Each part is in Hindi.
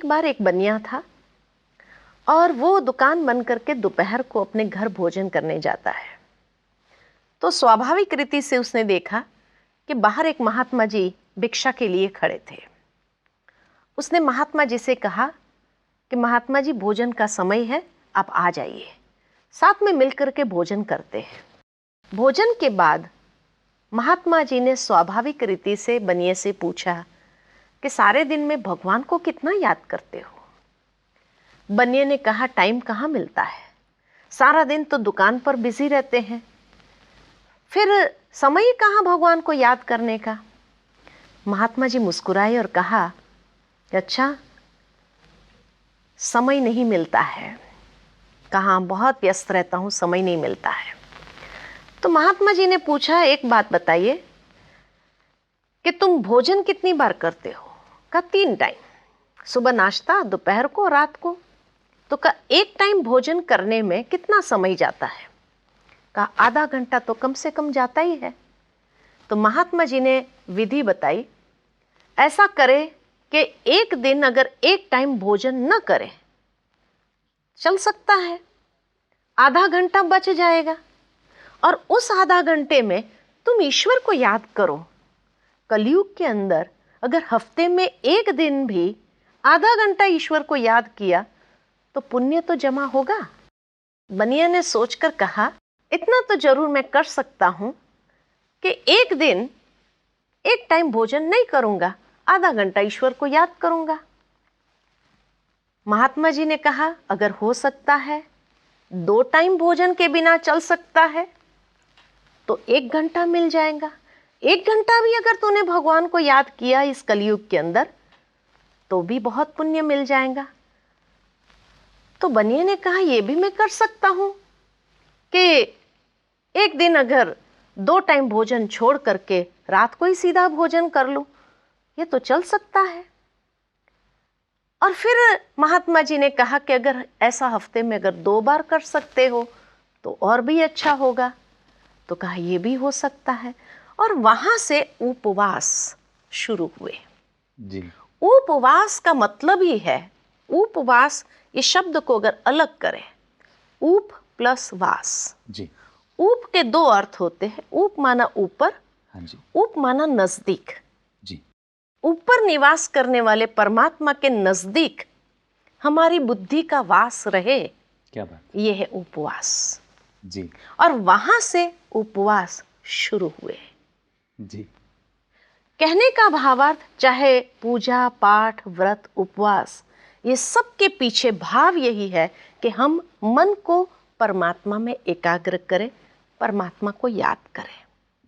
बार एक बनिया था और वो दुकान बंद करके दोपहर को अपने घर भोजन करने जाता है। तो स्वाभाविक रीति से उसने देखा कि बाहर एक महात्मा जी भिक्षा के लिए खड़े थे। उसने महात्मा जी से कहा कि महात्मा जी, भोजन का समय है, आप आ जाइए, साथ में मिलकर के भोजन करते हैं। भोजन के बाद महात्मा जी ने स्वाभाविक रीति से बनिए से पूछा कि सारे दिन में भगवान को कितना याद करते हो? बनिए ने कहा, टाइम कहाँ मिलता है, सारा दिन तो दुकान पर बिजी रहते हैं, फिर समय कहाँ भगवान को याद करने का। महात्मा जी मुस्कुराए और कहा, अच्छा, समय नहीं मिलता है, कहाँ, बहुत व्यस्त रहता हूँ, समय नहीं मिलता है। तो महात्मा जी ने पूछा, एक बात बताइए कि तुम भोजन कितनी बार करते हो? कहा 3 टाइम, सुबह नाश्ता, दोपहर को, रात को। तो कहा एक टाइम भोजन करने में कितना समय जाता है? कहा आधा घंटा तो कम से कम जाता ही है। तो महात्मा जी ने विधि बताई, ऐसा करे कि एक दिन अगर एक टाइम भोजन न करे, चल सकता है, आधा घंटा बच जाएगा, और उस आधा घंटे में तुम ईश्वर को याद करो। कलयुग के अंदर अगर हफ्ते में एक दिन भी आधा घंटा ईश्वर को याद किया तो पुण्य तो जमा होगा। बनिया ने सोचकर कहा, इतना तो जरूर मैं कर सकता हूं कि एक दिन एक टाइम भोजन नहीं करूंगा, आधा घंटा ईश्वर को याद करूंगा। महात्मा जी ने कहा, अगर हो सकता है 2 टाइम भोजन के बिना चल सकता है तो 1 घंटा मिल जाएगा। 1 घंटा भी अगर तूने भगवान को याद किया इस कलयुग के अंदर तो भी बहुत पुण्य मिल जाएगा। तो बनिए ने कहा, यह भी मैं कर सकता हूं कि एक दिन अगर 2 टाइम भोजन छोड़ करके रात को ही सीधा भोजन कर लूं, ये तो चल सकता है। और फिर महात्मा जी ने कहा कि अगर ऐसा हफ्ते में अगर 2 बार कर सकते हो तो और भी अच्छा होगा। तो कहा यह भी हो सकता है। और वहां से उपवास शुरू हुए जी। उपवास का मतलब ही है, उपवास, इस शब्द को अगर अलग करें, उप प्लस वास जी। उप के 2 अर्थ होते हैं। उप माना ऊपर, हाँ जी। उप माना नजदीक। जी। ऊपर निवास करने वाले परमात्मा के नजदीक हमारी बुद्धि का वास रहे, क्या बात, यह है उपवास। जी। और वहां से उपवास शुरू हुए। जी। कहने का भावार्थ, चाहे पूजा पाठ, व्रत, उपवास, ये सब के पीछे भाव यही है कि हम मन को परमात्मा में एकाग्र करें, परमात्मा को याद करें।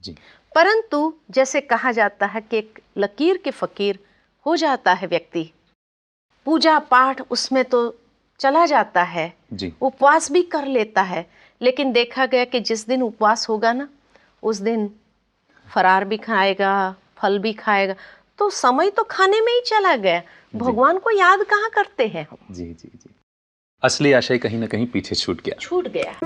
जी। परंतु जैसे कहा जाता है कि एक लकीर के फकीर हो जाता है व्यक्ति, पूजा पाठ उसमें तो चला जाता है, जी। उपवास भी कर लेता है, लेकिन देखा गया कि जिस दिन उपवास होगा ना, उस दिन फरार भी खाएगा, फल भी खाएगा, तो समय तो खाने में ही चला गया, भगवान को याद कहाँ करते हैं हम। जी जी जी, असली आशय कहीं ना कहीं पीछे छूट गया।